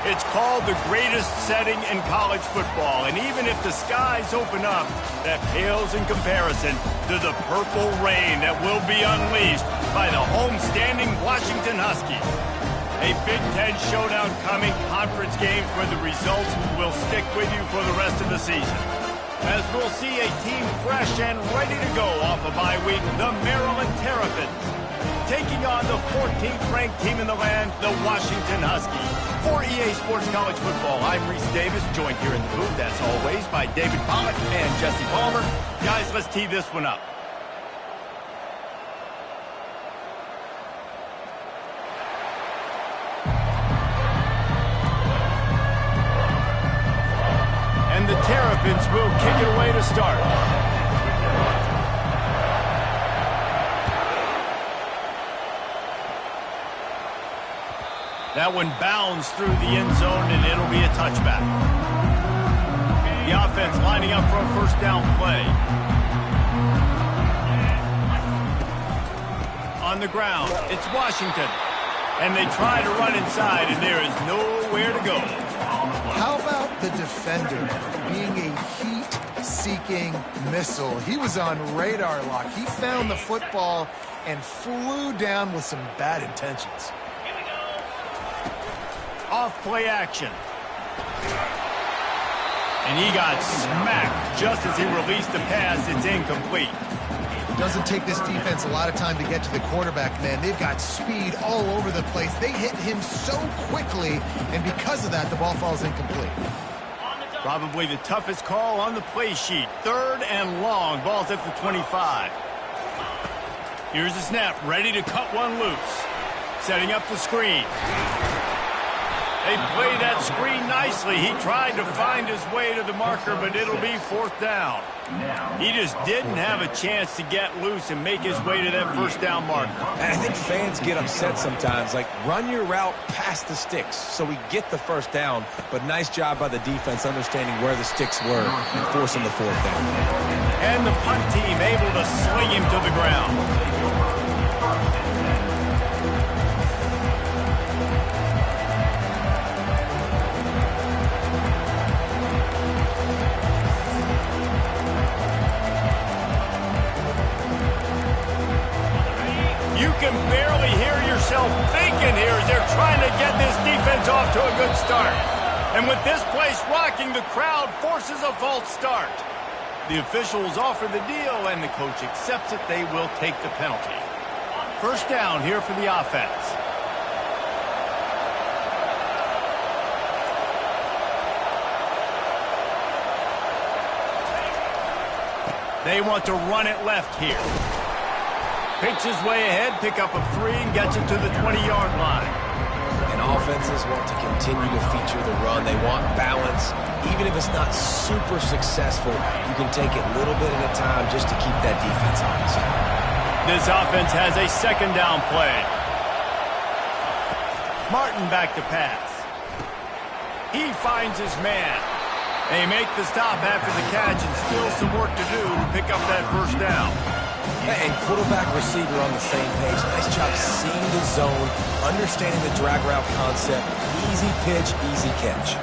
It's called the greatest setting in college football, and even if the skies open up, that pales in comparison to the purple rain that will be unleashed by the homestanding Washington Huskies. A Big Ten showdown coming, conference games where the results will stick with you for the rest of the season. As we'll see a team fresh and ready to go off a bye week, the Maryland Terrapins, taking on the 14th-ranked team in the land, the Washington Huskies. For EA Sports College Football, I'm Reese Davis, joined here in the booth, as always, by David Pollack and Jesse Palmer. Guys, let's tee this one up. And the Terrapins will kick it away to start. That one bounds through the end zone, and it'll be a touchback. The offense lining up for a first down play. On the ground, it's Washington. And they try to run inside, and there is nowhere to go. How about the defender being a heat-seeking missile? He was on radar lock. He found the football and flew down with some bad intentions. Off-play action. And he got smacked just as he released the pass. It's incomplete. It doesn't take this defense a lot of time to get to the quarterback, man. They've got speed all over the place. They hit him so quickly, and because of that, the ball falls incomplete. Probably the toughest call on the play sheet. 3rd and long. Ball's at the 25. Here's the snap. Ready to cut one loose. Setting up the screen. They play that screen nicely. He tried to find his way to the marker, but it'll be 4th down. He just didn't have a chance to get loose and make his way to that first down marker. And I think fans get upset sometimes, like run your route past the sticks so we get the first down, but nice job by the defense understanding where the sticks were and forcing the 4th down. And the punt team able to sling him to the ground. You can barely hear yourself thinking here as they're trying to get this defense off to a good start. And with this place rocking, the crowd forces a false start. The officials offer the deal, and the coach accepts it. They will take the penalty. First down here for the offense. They want to run it left here. Picks his way ahead, pick up a 3, and gets it to the 20-yard line. And offenses want to continue to feature the run. They want balance. Even if it's not super successful, you can take it little bit at a time just to keep that defense honest. This offense has a 2nd down play. Martin back to pass. He finds his man. They make the stop after the catch, and still some work to do to pick up that first down. And quarterback receiver on the same page. Nice job seeing the zone, understanding the drag route concept. Easy pitch, easy catch.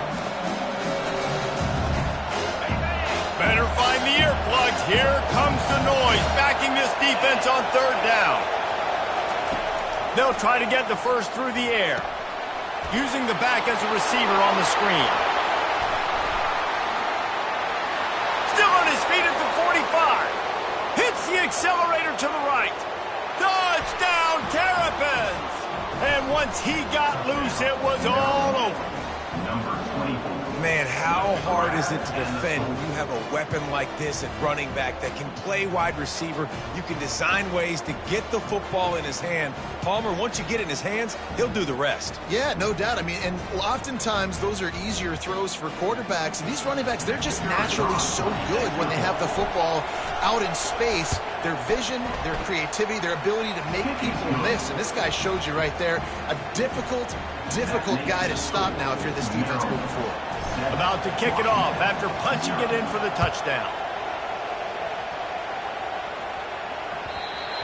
Better find the earplugs. Here comes the noise, backing this defense on 3rd down. They'll try to get the first through the air, using the back as a receiver on the screen. Still on his feet at the 45. Hits the accelerator to the right. Touchdown, Terrapins! And once he got loose, it was all over. Man, how hard is it to defend when you have a weapon like this at running back that can play wide receiver? You can design ways to get the football in his hand. Palmer, once you get it in his hands, he'll do the rest. Yeah, no doubt. I mean, and oftentimes those are easier throws for quarterbacks. And these running backs, they're just naturally so good when they have the football out in space. Their vision, their creativity, their ability to make people miss. And this guy showed you right there, a difficult guy to stop now if you're this defense moving forward. About to kick it off after punching it in for the touchdown.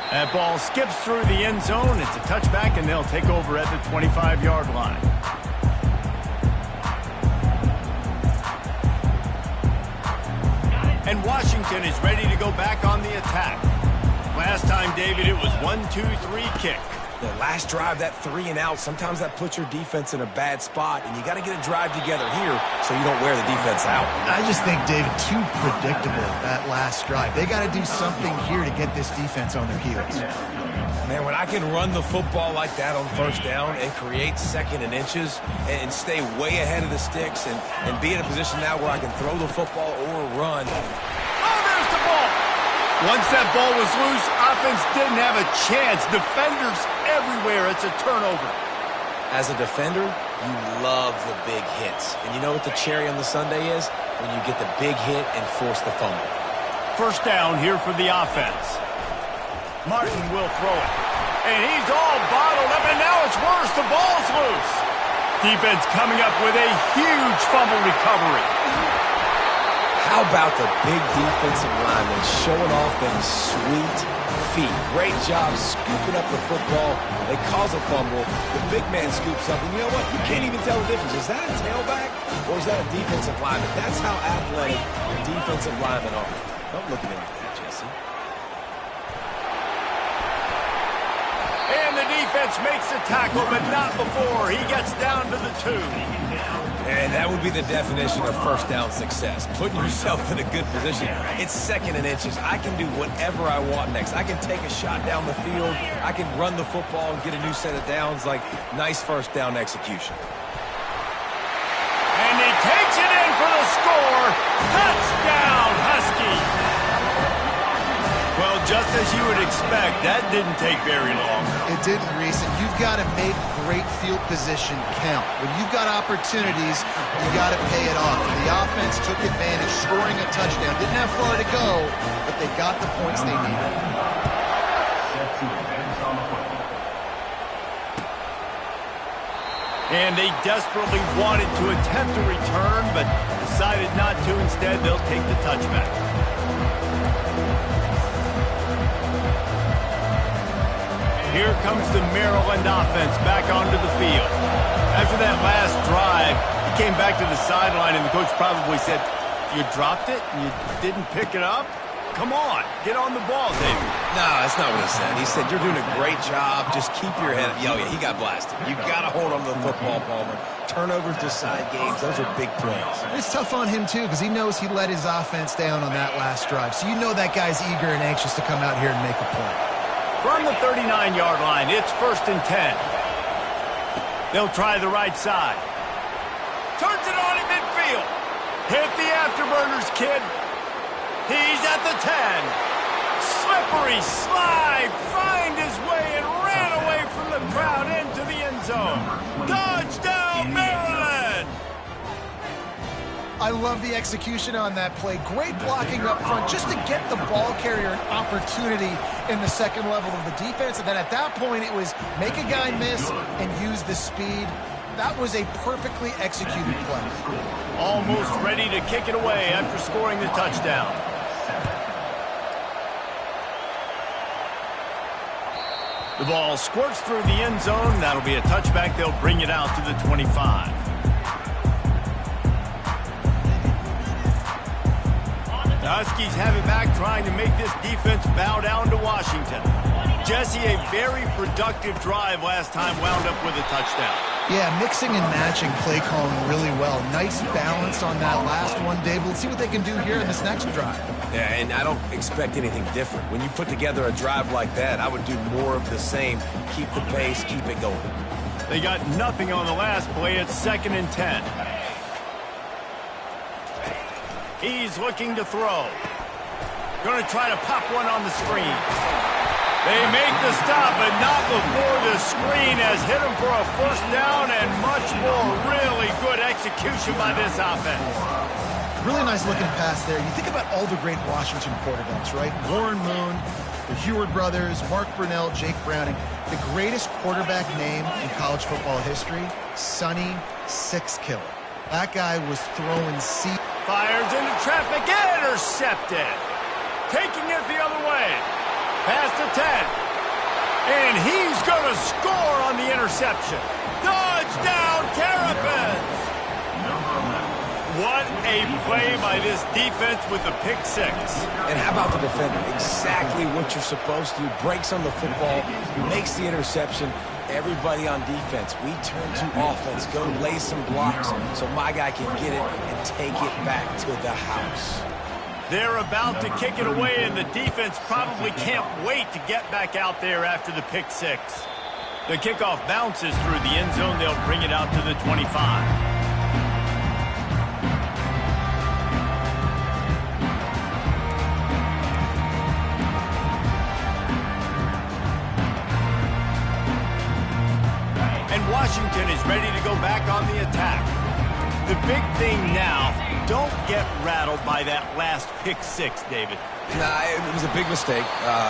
That ball skips through the end zone. It's a touchback, and they'll take over at the 25-yard line. and Washington is ready to go back on the attack. Last time, David, it was 1-2-3 kick. The last drive, that 3 and out, sometimes that puts your defense in a bad spot, and you got to get a drive together here so you don't wear the defense out. I just think, David, too predictable, that last drive. They got to do something here to get this defense on their heels. Man, when I can run the football like that on first down and create second and inches and stay way ahead of the sticks and be in a position now where I can throw the football or run. Oh, there's the ball! Once that ball was loose, offense didn't have a chance. Defenders everywhere. It's a turnover. As a defender, you love the big hits. And you know what the cherry on the sundae is? When you get the big hit and force the fumble. First down here for the offense. Martin will throw it. And he's all bottled up, and now it's worse. The ball's loose. Defense coming up with a huge fumble recovery. How about the big defensive lineman showing off them sweet feet? Great job scooping up the football. They cause a fumble. The big man scoops up, and you know what? You can't even tell the difference. Is that a tailback or is that a defensive lineman? That's how athletic defensive linemen are. Don't look at me like that, Jesse. And the defense makes the tackle, but not before he gets down to the 2. And that would be the definition of first down success. Putting yourself in a good position. It's second and inches. I can do whatever I want next. I can take a shot down the field. I can run the football and get a new set of downs. Like, nice first down execution. And he takes it in for the score. Touchdown, Husky. Well, just as you would expect, that didn't take very long. It didn't, Reese, and you've got to make great field position count. When you've got opportunities, you got to pay it off. The offense took advantage, scoring a touchdown. Didn't have far to go, but they got the points they needed. And they desperately wanted to attempt a return, but decided not to. Instead, they'll take the touchback. Here comes the Maryland offense back onto the field. After that last drive, he came back to the sideline, and the coach probably said, "You dropped it and you didn't pick it up? Come on, get on the ball, David." No, that's not what he said. He said, "You're doing a great job. Just keep your head up." Yeah, he got blasted. You got to hold on to the football, Palmer. Turnovers decide games. Those are big plays. It's tough on him, too, because he knows he let his offense down on that last drive. So you know that guy's eager and anxious to come out here and make a point. From the 39-yard line, it's 1st and 10. They'll try the right side. Turns it on in midfield. Hit the afterburners, kid. He's at the 10. Slippery slide. Find his way and ran away from the crowd into the end zone. Touchdown, Maryland! I love the execution on that play. Great blocking up front just to get the ball carrier an opportunity in the second level of the defense. And then at that point, it was make a guy miss and use the speed. That was a perfectly executed play. Almost ready to kick it away after scoring the touchdown. The ball squirts through the end zone. That'll be a touchback. They'll bring it out to the 25. The Huskies have it back, trying to make this defense bow down to Washington. Jesse, a very productive drive last time, wound up with a touchdown. Yeah, mixing and matching play calling really well. Nice balance on that last one, Dave. Let's see what they can do here in this next drive. Yeah, and I don't expect anything different. When you put together a drive like that, I would do more of the same. Keep the pace, keep it going. They got nothing on the last play. It's 2nd and 10. He's looking to throw. Going to try to pop one on the screen. They make the stop, but not before the screen has hit him for a first down and much more. Really good execution by this offense. Really nice looking pass there. You think about all the great Washington quarterbacks, right? Warren Moon, the Heward brothers, Mark Brunell, Jake Browning. The greatest quarterback name in college football history, Sonny Six Killer. That guy was throwing seed. Fires into traffic, intercepted. Taking it the other way. Past the 10. And he's going to score on the interception. Touchdown, Terrapins! what a play by this defense with the pick six. And how about the defender? Exactly what you're supposed to do. Breaks on the football, makes the interception. Everybody on defense, we turn to offense. Go lay some blocks so my guy can get it and take it back to the house. They're about to kick it away, and the defense probably can't wait to get back out there after the pick six. The kickoff bounces through the end zone. They'll bring it out to the 25. Washington is ready to go back on the attack. The big thing now, don't get rattled by that last pick six, David. Nah, it was a big mistake.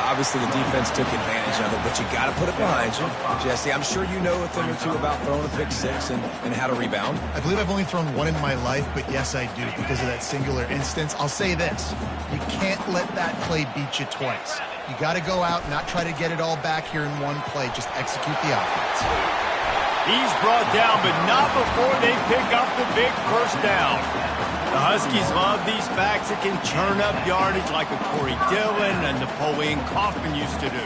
Obviously, the defense took advantage of it, but you got to put it behind you. Jesse, I'm sure you know a thing or two about throwing a pick six and how to rebound. I believe I've only thrown one in my life, but yes, I do because of that singular instance. I'll say this. You can't let that play beat you twice. You got to go out and not try to get it all back here in one play. Just execute the offense. He's brought down, but not before they pick up the big first down. The Huskies love these backs that can churn up yardage like a Corey Dillon and Napoleon Kaufman used to do.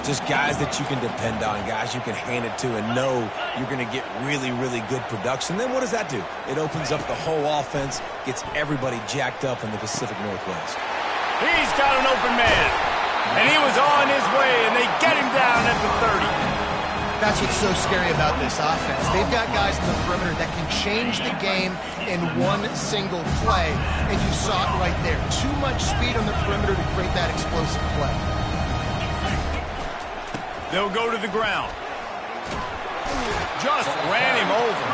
Just guys that you can depend on, guys you can hand it to and know you're going to get really, really good production. Then what does that do? It opens up the whole offense, gets everybody jacked up in the Pacific Northwest. He's got an open man, and he was on his way, and they get him down at the 30. That's what's so scary about this offense. They've got guys in the perimeter that can change the game in one single play, and you saw it right there. Too much speed on the perimeter to create that explosive play. They'll go to the ground. Just ran him over,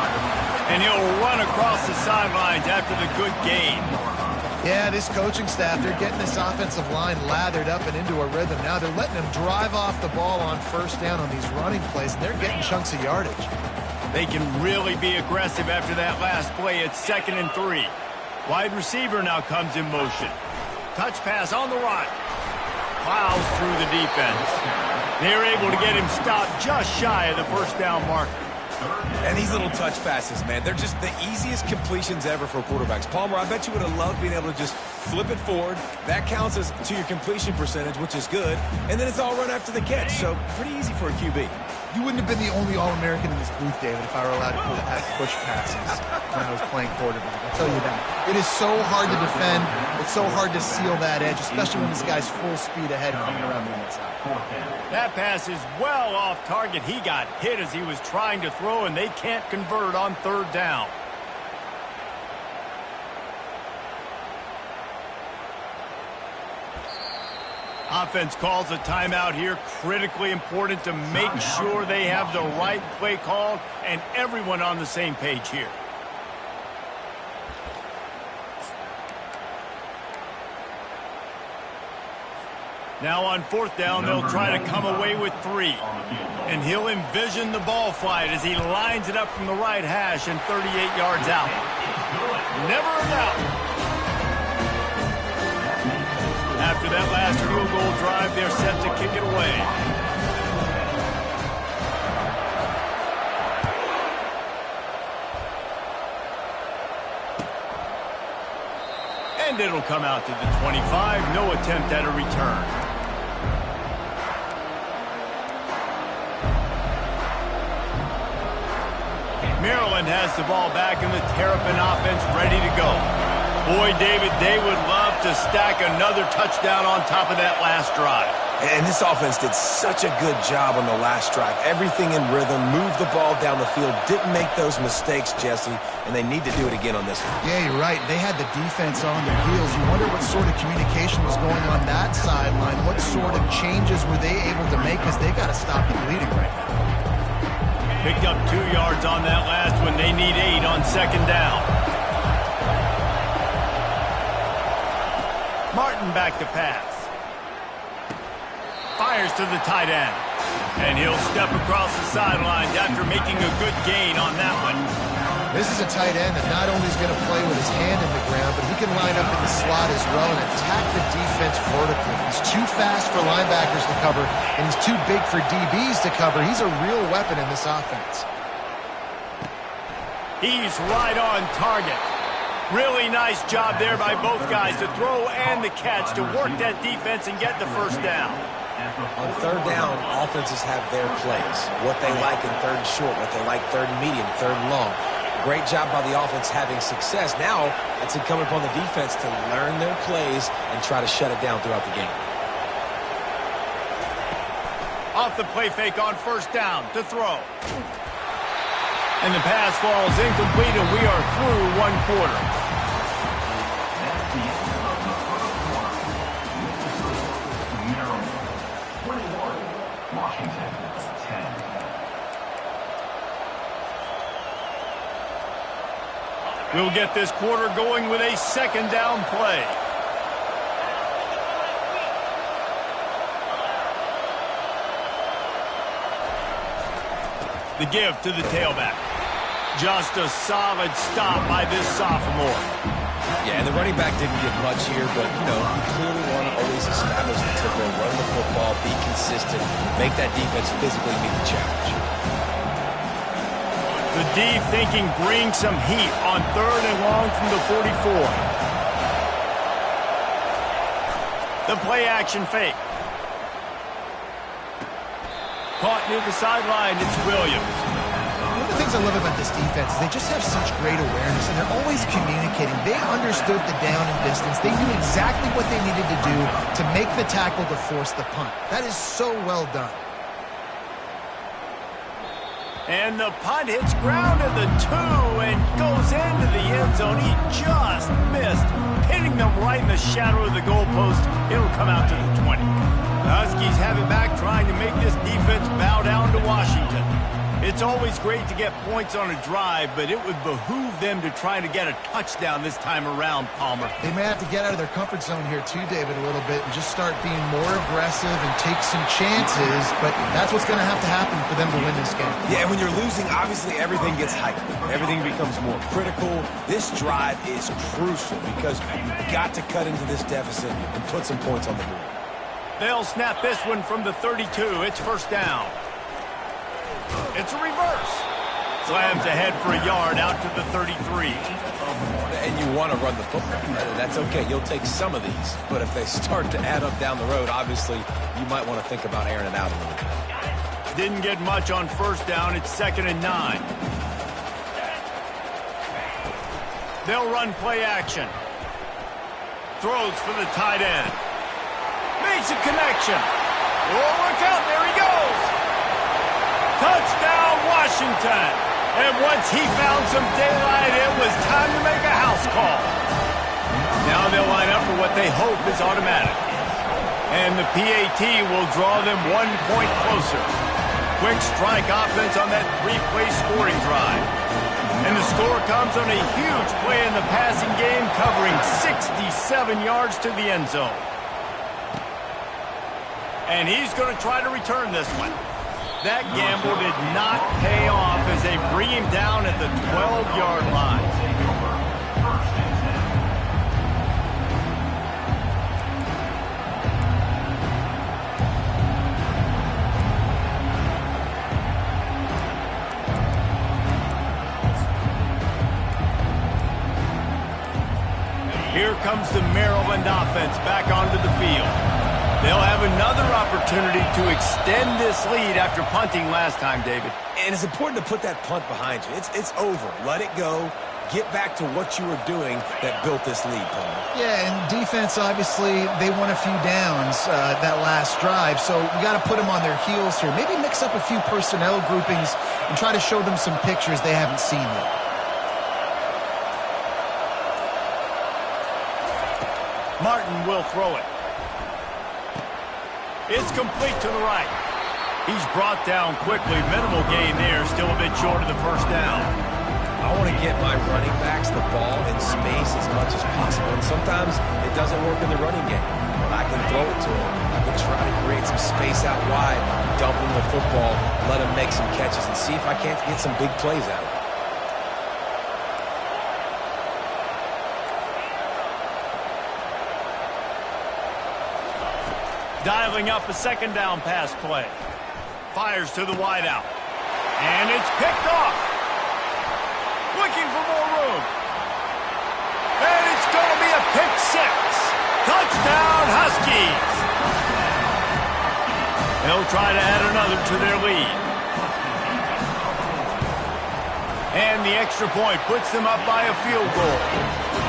and he'll run across the sidelines after the good gain. Yeah, this coaching staff, they're getting this offensive line lathered up and into a rhythm. Now they're letting them drive off the ball on first down on these running plays, and they're getting chunks of yardage. They can really be aggressive after that last play. It's 2nd and 3. Wide receiver now comes in motion. Touch pass on the right. Plows through the defense. They're able to get him stopped just shy of the first down marker. And these little touch passes, man, they're just the easiest completions ever for quarterbacks. Palmer, I bet you would have loved being able to just flip it forward. That counts as to your completion percentage, which is good. And then it's all run after the catch, so pretty easy for a QB. You wouldn't have been the only All-American in this booth, David, if I were allowed to have push passes when I was playing quarterback. I'll tell you that. It is so hard to defend. It's so hard to seal that edge, especially when this guy's full speed ahead coming around the inside. That pass is well off target. He got hit as he was trying to throw, and they can't convert on 3rd down. Offense calls a timeout here. Critically important to make sure they have the right play called and everyone on the same page here. Now on 4th down, they'll try to come away with 3. And he'll envision the ball flight as he lines it up from the right hash and 38 yards out. Never a doubt. After that last field goal drive, they're set to kick it away. And it'll come out to the 25. No attempt at a return. Maryland has the ball back and the Terrapin offense ready to go. Boy, David, they would love to stack another touchdown on top of that last drive. And this offense did such a good job on the last drive. Everything in rhythm, moved the ball down the field, didn't make those mistakes, Jesse, and they need to do it again on this one. Yeah, you're right. They had the defense on their heels. You wonder what sort of communication was going on that sideline. What sort of changes were they able to make because they got to stop the bleeding right now. Picked up 2 yards on that last one. They need 8 on 2nd down. Martin back to pass. Fires to the tight end. And he'll step across the sidelines after making a good gain on that one. This is a tight end that not only is going to play with his hand in the ground, but he can line up in the slot as well and attack the defense vertically. He's too fast for linebackers to cover, and he's too big for DBs to cover. He's a real weapon in this offense. He's right on target. Really nice job there by both guys, the throw and the catch, to work that defense and get the first down. On third down, offenses have their plays, what they like in third and short, what they like third and medium, third and long. Great job by the offense having success. Now, it's incumbent upon the defense to learn their plays and try to shut it down throughout the game. Off the play fake on first down to throw. And the pass falls incomplete, and we are through one quarter. That's the end of the first quarter. Maryland 21, Washington 10. We'll get this quarter going with a second down play. The give to the tailback. Just a solid stop by this sophomore. Yeah, and the running back didn't get much here, but, you clearly want to always establish the tempo, run the football, be consistent, make that defense physically meet the challenge. The D thinking bring some heat on third and long from the 44. The play action fake. Caught near the sideline, it's Williams. One of the things I love about this defense is they just have such great awareness, and they're always communicating. They understood the down and distance. They knew exactly what they needed to do to make the tackle to force the punt. That is so well done. And the punt hits ground at the 2 and goes into the end zone. He just missed, hitting them right in the shadow of the goalpost. It'll come out to the 20. The Huskies have it back, trying to make this defense bow down to Washington. It's always great to get points on a drive, but it would behoove them to try to get a touchdown this time around, Palmer. They may have to get out of their comfort zone here too, David, a little bit and just start being more aggressive and take some chances, but that's what's going to have to happen for them to win this game. Yeah, and when you're losing, obviously everything gets hyped. Everything becomes more critical. This drive is crucial because you've got to cut into this deficit and put some points on the board. They'll snap this one from the 32. It's first down. It's a reverse. Slams ahead for a yard out to the 33. And you want to run the football. That's okay. You'll take some of these. But if they start to add up down the road, obviously, you might want to think about airing it out a little bit. Didn't get much on first down. It's 2nd and 9. They'll run play action. Throws for the tight end. Makes a connection. Oh, look out. There he goes. Touchdown, Washington. And once he found some daylight, it was time to make a house call. Now they'll line up for what they hope is automatic. And the PAT will draw them 1 point closer. Quick strike offense on that 3-play scoring drive. And the score comes on a huge play in the passing game, covering 67 yards to the end zone. And he's going to try to return this one. That gamble did not pay off as they bring him down at the 12-yard line. Here comes the Maryland offense back onto the field. They'll have another opportunity to extend this lead after punting last time, David. And it's important to put that punt behind you. It's over. Let it go. Get back to what you were doing that built this lead, Palmer. Yeah, and defense, obviously, they won a few downs that last drive, so you got to put them on their heels here. Maybe mix up a few personnel groupings and try to show them some pictures they haven't seen yet. Martin will throw it. It's complete to the right. He's brought down quickly. Minimal gain there. Still a bit short of the first down. I want to get my running backs the ball in space as much as possible. And sometimes it doesn't work in the running game. I can throw it to him. I can try to create some space out wide, dump him the football, let him make some catches, and see if I can't get some big plays out of it. Dialing up a second down pass play. Fires to the wideout. And it's picked off. Looking for more room. They'll try to add another to their lead. And the extra point puts them up by a field goal.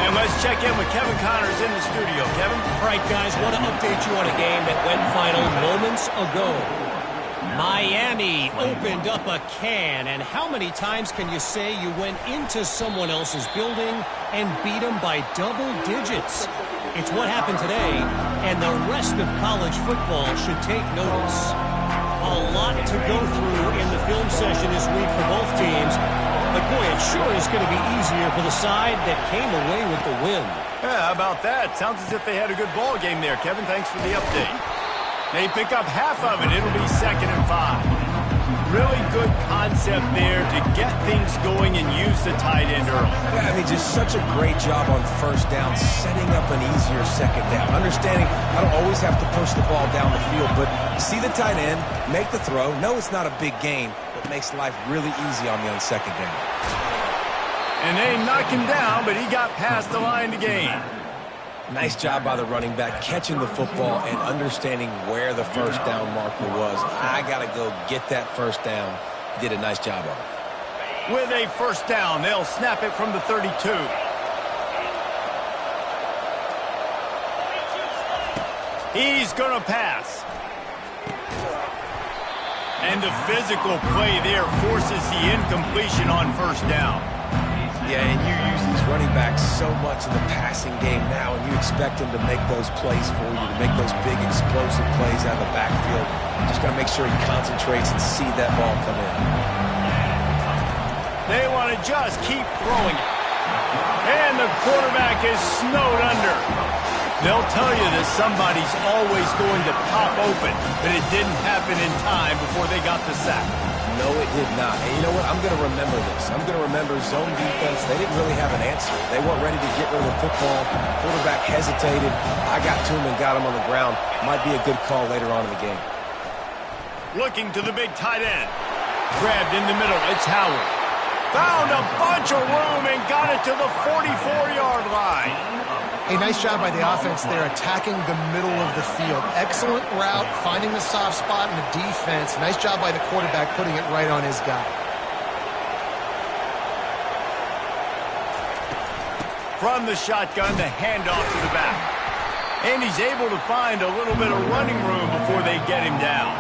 And let's check in with Kevin Connors in the studio. Kevin? All right, guys, want to update you on a game that went final moments ago. Miami opened up a can, and how many times can you say you went into someone else's building and beat them by double digits? It's what happened today, and the rest of college football should take notice. A lot to go through in the film session this week for both teams, but boy, it sure is going to be easier for the side that came away with the win. Yeah, how about that? Sounds as if they had a good ball game there, Kevin. Thanks for the update. They pick up half of it. It'll be 2nd and 5. Really good concept there to get things going and use the tight end early. Yeah, I mean, just such a great job on first down, setting up an easier second down. Understanding I don't always have to push the ball down the field, but see the tight end, make the throw. No, it's not a big gain, but makes life really easy on me on second down. And they knock him down, but he got past the line to gain. Nice job by the running back, catching the football and understanding where the first down marker was. I got to go get that first down. Did a nice job of it. With a first down, they'll snap it from the 32. He's going to pass. And the physical play there forces the incompletion on first down. Yeah, and you use these running backs so much in the passing game now, and you expect them to make those plays for you, to make those big explosive plays out of the backfield. Just got to make sure he concentrates and see that ball come in. They want to just keep throwing it. And the quarterback is snowed under. They'll tell you that somebody's always going to pop open, but it didn't happen in time before they got the sack. No, it did not. And you know what? I'm going to remember this. I'm going to remember zone defense. They didn't really have an answer. They weren't ready to get rid of the football. Quarterback hesitated. I got to him and got him on the ground. Might be a good call later on in the game. Looking to the big tight end. Grabbed in the middle. It's Howard. Found a bunch of room and got it to the 44-yard line. A nice job by the offense there, attacking the middle of the field. Excellent route, finding the soft spot in the defense. Nice job by the quarterback, putting it right on his guy. From the shotgun, the handoff to the back. And he's able to find a little bit of running room before they get him down.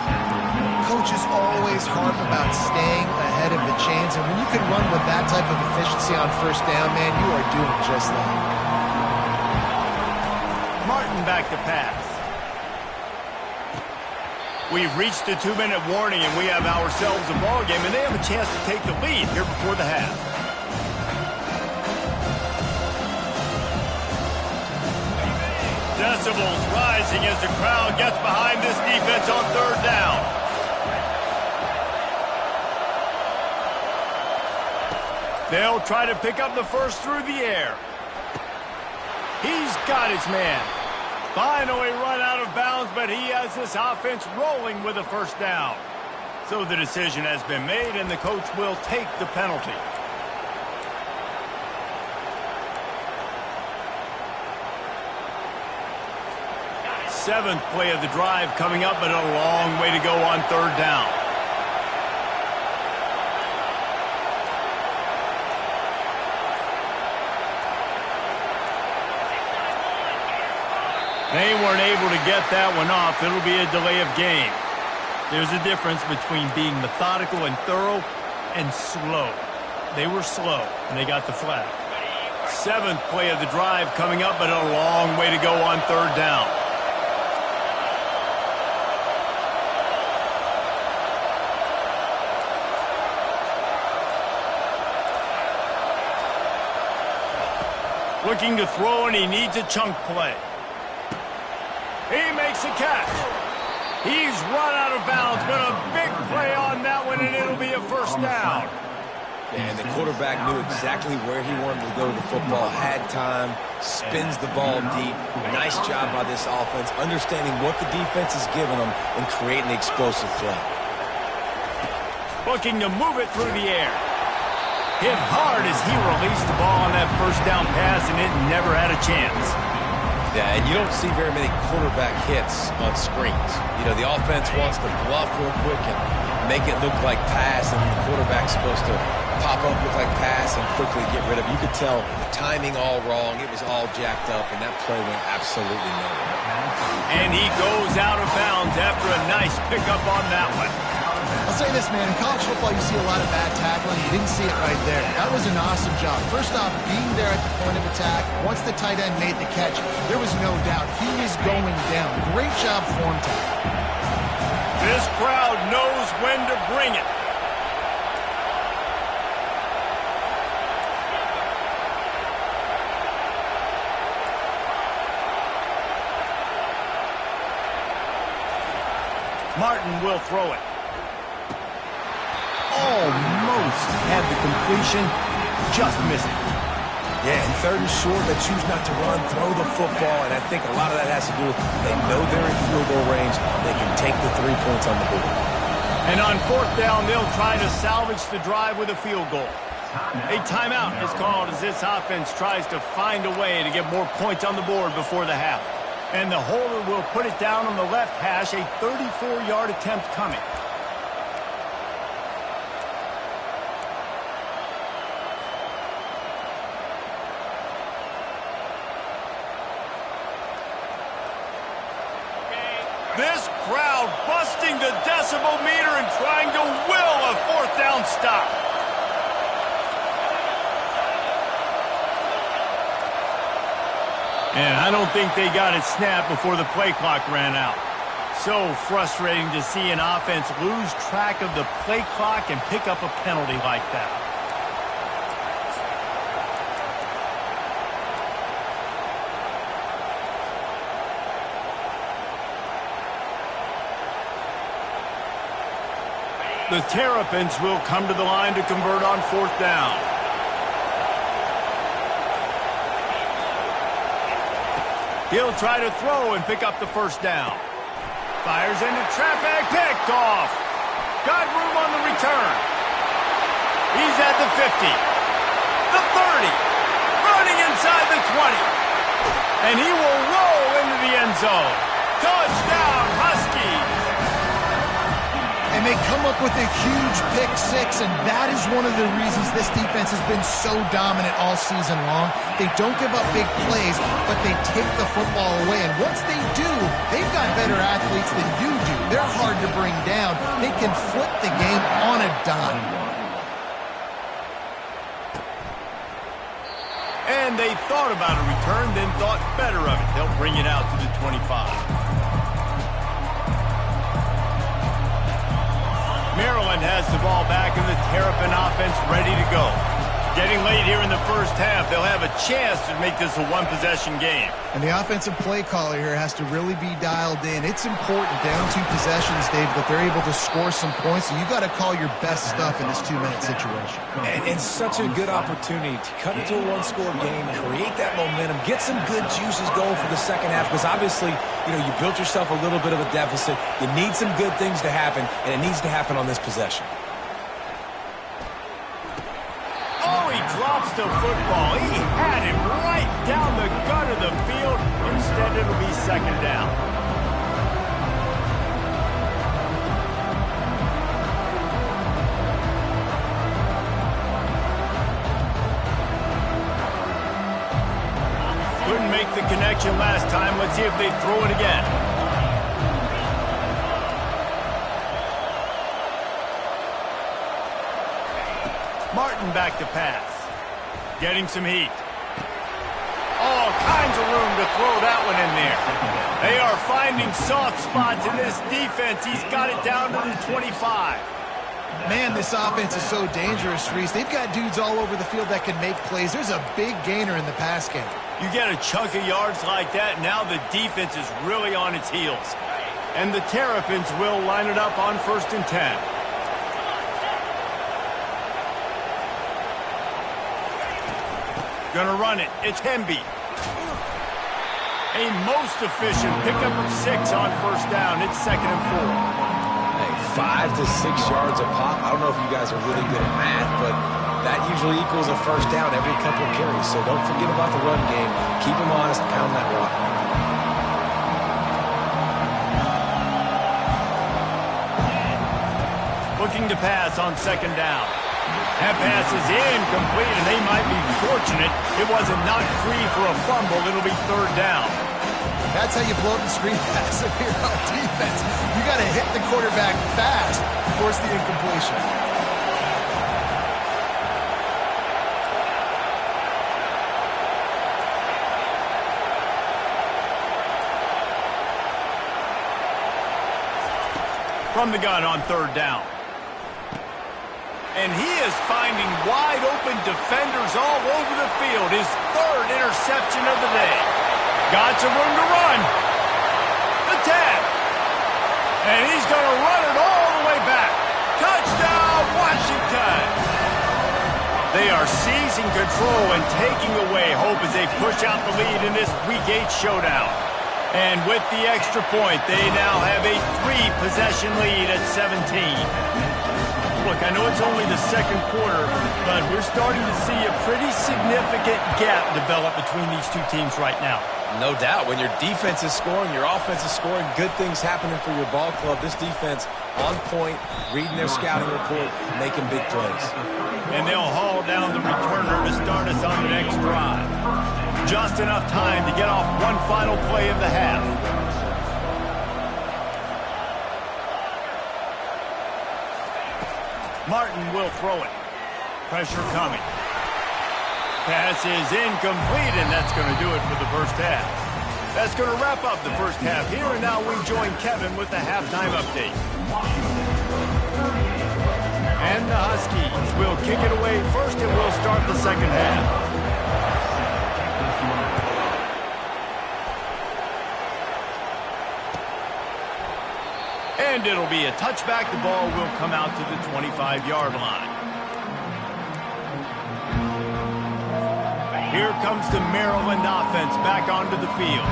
Coaches always harp about staying ahead of the chains, and when you can run with that type of efficiency on first down, man, you are doing just that. Martin back to pass. We've reached the 2-minute warning, and we have ourselves a ball game, and they have a chance to take the lead here before the half. Decibels rising as the crowd gets behind this defense on third down. They'll try to pick up the first through the air. He's got his man. Finally run out of bounds, but he has this offense rolling with a first down. So the decision has been made, and the coach will take the penalty. Seventh play of the drive coming up, but a long way to go on third down. They weren't able to get that one off. It'll be a delay of game. There's a difference between being methodical and thorough and slow. They were slow, and they got the flag. Seventh play of the drive coming up, but a long way to go on third down. Looking to throw, and he needs a chunk play. He makes a catch. He's run out of bounds, but a big play on that one, and it'll be a first down. And the quarterback knew exactly where he wanted to go to the football, had time, spins the ball deep. Nice job by this offense, understanding what the defense is giving them and creating the explosive play. Looking to move it through the air. Hit hard as he released the ball on that first down pass, and it never had a chance. Yeah, and you don't see very many quarterback hits on screens. You know, the offense wants to bluff real quick and make it look like pass, and the quarterback's supposed to pop up, look like pass, and quickly get rid of it. You could tell the timing all wrong. It was all jacked up, and that play went absolutely nowhere. And he goes out of bounds after a nice pickup on that one. I'll say this, man. In college football, you see a lot of bad tackling. You didn't see it right there. That was an awesome job. First off, being there at the point of attack. Once the tight end made the catch, there was no doubt he was going down. Great job form tackle. This crowd knows when to bring it. Martin will throw it. Almost had the completion, just missed it. Yeah, and third and short, they choose not to run, throw the football, and I think a lot of that has to do with they know they're in field goal range. They can take the 3 points on the board. And on fourth down, they'll try to salvage the drive with a field goal. A timeout is called as this offense tries to find a way to get more points on the board before the half. And the holder will put it down on the left hash, a 34-yard attempt coming. This crowd busting the decibel meter and trying to will a fourth down stop. And I don't think they got it snapped before the play clock ran out. So frustrating to see an offense lose track of the play clock and pick up a penalty like that. The Terrapins will come to the line to convert on fourth down. He'll try to throw and pick up the first down. Fires into traffic, picked off. Got room on the return. He's at the 50, the 30, running inside the 20. And he will roll into the end zone. Touchdown, Huskies. And they come up with a huge pick six, and that is one of the reasons this defense has been so dominant all season long. They don't give up big plays, but they take the football away. And once they do, they've got better athletes than you do. They're hard to bring down. They can flip the game on a dime. And they thought about a return, then thought better of it. They'll bring it out to the 25. Maryland has the ball back and the Terrapin offense ready to go. Getting late here in the first half, they'll have a chance to make this a one-possession game. And the offensive play caller here has to really be dialed in. It's important down 2 possessions, Dave, that they're able to score some points. So you got to call your best stuff in this 2-minute situation. And such a good opportunity to cut it to a one-score game, create that momentum, get some good juices going for the second half. Because obviously, you know, you built yourself a little bit of a deficit. You need some good things to happen, and it needs to happen on this possession. Oh, he drops the football. He had him right down the gut of the field. Instead, it'll be second down. Couldn't make the connection last time. Let's see if they throw it again. Martin back to pass. Getting some heat. All kinds of room to throw that one in there. They are finding soft spots in this defense. He's got it down to the 25. Man, this offense is so dangerous, Reese. They've got dudes all over the field that can make plays. There's a big gainer in the pass game. You get a chunk of yards like that, now the defense is really on its heels. And the Terrapins will line it up on 1st and 10. Gonna run it. It's Hemby. A most efficient pickup of 6 on 1st down. It's 2nd and 4. Hey, 5 to 6 yards a pop. I don't know if you guys are really good at math, but that usually equals a 1st down every couple of carries. So don't forget about the run game. Keep them honest, pound that rock. looking to pass on second down. That pass is incomplete, and they might be fortunate it wasn't knocked free for a fumble. It'll be third down. That's how you blow up the screen pass if you're on defense. You got to hit the quarterback fast to force the incompletion. From the gun on third down. And he is finding wide-open defenders all over the field. His third interception of the day. Got some room to run. The tag. And he's going to run it all the way back. Touchdown, Washington. They are seizing control and taking away hope as they push out the lead in this Week 8 showdown. And with the extra point, they now have a 3-possession lead at 17. Look, I know it's only the second quarter, but we're starting to see a pretty significant gap develop between these two teams right now. No doubt. When your defense is scoring, your offense is scoring, good things happening for your ball club. This defense on point, reading their scouting report, making big plays. And they'll haul down the returner to start us on the next drive. Just enough time to get off one final play of the half. Martin will throw it. Pressure coming. Pass is incomplete, and that's going to do it for the first half. That's going to wrap up the first half here, and now we join Kevin with the halftime update. And the Huskies will kick it away first, and we'll start the second half. And it'll be a touchback. The ball will come out to the 25-yard line. Here comes the Maryland offense back onto the field.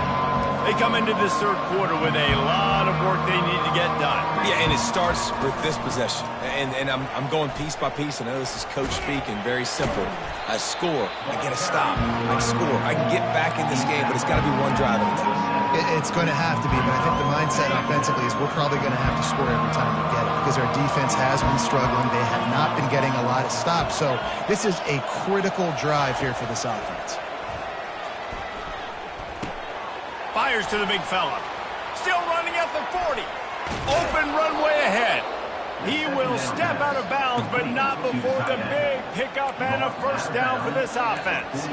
They come into this third quarter with a lot of work they need to get done. Yeah, and it starts with this possession. And I'm going piece by piece. I know this is coach speak and very simple. I score. I get a stop. I score. I can get back in this game, but it's got to be one drive at a time. It's going to have to be, but I think the mindset offensively is we're probably going to have to score every time we get it because our defense has been struggling. They have not been getting a lot of stops. So this is a critical drive here for this offense. Fires to the big fella. Still running at the 40. Open runway ahead. He will step out of bounds, but not before the big pickup and a first down for this offense.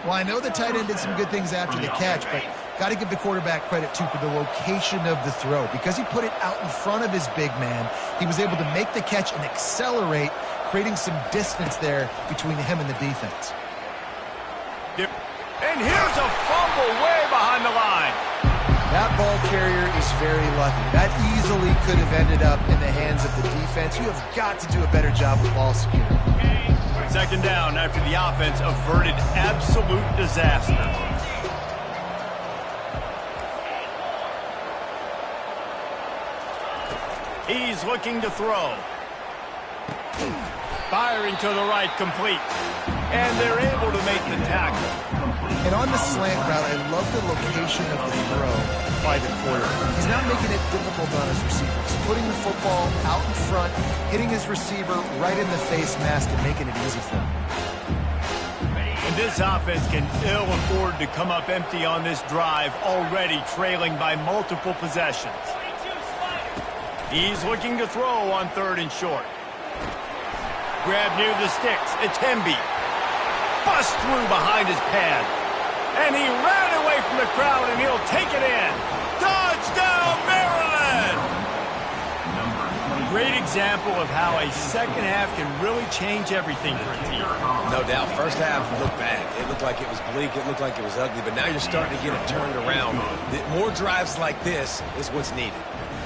Well, I know the tight end did some good things after the catch, but got to give the quarterback credit, too, for the location of the throw. Because he put it out in front of his big man, he was able to make the catch and accelerate, creating some distance there between him and the defense. Yep. And here's a fumble way behind the line. That ball carrier is very lucky. That easily could have ended up in the hands of the defense. You have got to do a better job with ball security. Second down after the offense averted absolute disaster. He's looking to throw. Firing to the right, complete. And they're able to make the tackle. And on the slant route, I love the location of the throw by the quarterback. He's not making it difficult on his receivers. Putting the football out in front, hitting his receiver right in the face mask and making it easy for him. And this offense can ill afford to come up empty on this drive, already trailing by multiple possessions. He's looking to throw on third and short. Grab near the sticks. It's Hemby. Bust through behind his pad. And he ran away from the crowd, and he'll take it in. Touchdown, Maryland! Great example of how a second half can really change everything for a team. No doubt. First half looked bad. It looked like it was bleak. It looked like it was ugly. But now you're starting to get it turned around. More drives like this is what's needed.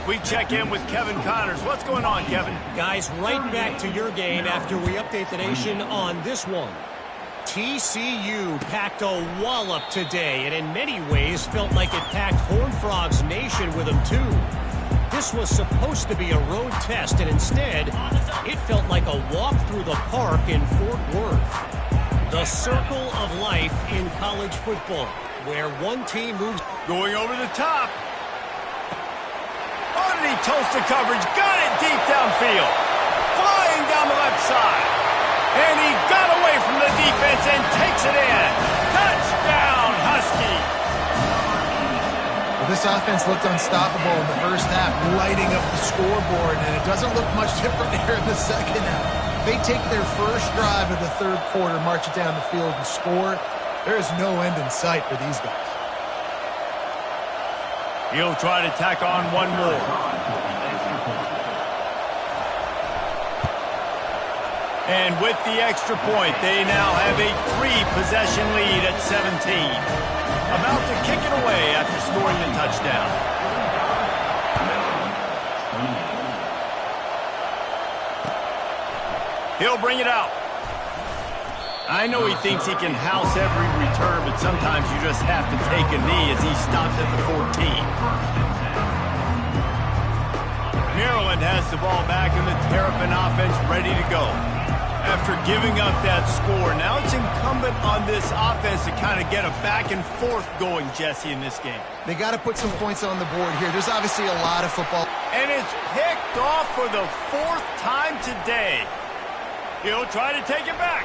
We check in with Kevin Connors. What's going on, Kevin? Guys, right back to your game after we update the nation on this one. TCU packed a wallop today, and in many ways felt like it packed Horned Frogs Nation with them too. This was supposed to be a road test, and instead, it felt like a walk through the park in Fort Worth. The circle of life in college football, where one team moves... Going over the top. Oh, did he toast the coverage? Got it deep downfield. flying down the left side. And he got away from the defense and takes it in. Touchdown, Husky. Well, this offense looked unstoppable in the first half, lighting up the scoreboard, and it doesn't look much different here in the second half. They take their first drive of the third quarter, march it down the field, and score. There is no end in sight for these guys. He'll try to tack on one more. And with the extra point, they now have a 3-possession lead at 17. About to kick it away after scoring the touchdown. He'll bring it out. I know he thinks he can house every return, but sometimes you just have to take a knee as he stopped at the 14. Maryland has the ball back and the Terrapin offense ready to go. After giving up that score, now it's incumbent on this offense to kind of get a back and forth going, Jesse, in this game. They got to put some points on the board here. There's obviously a lot of football. And it's picked off for the 4th time today. He'll try to take it back.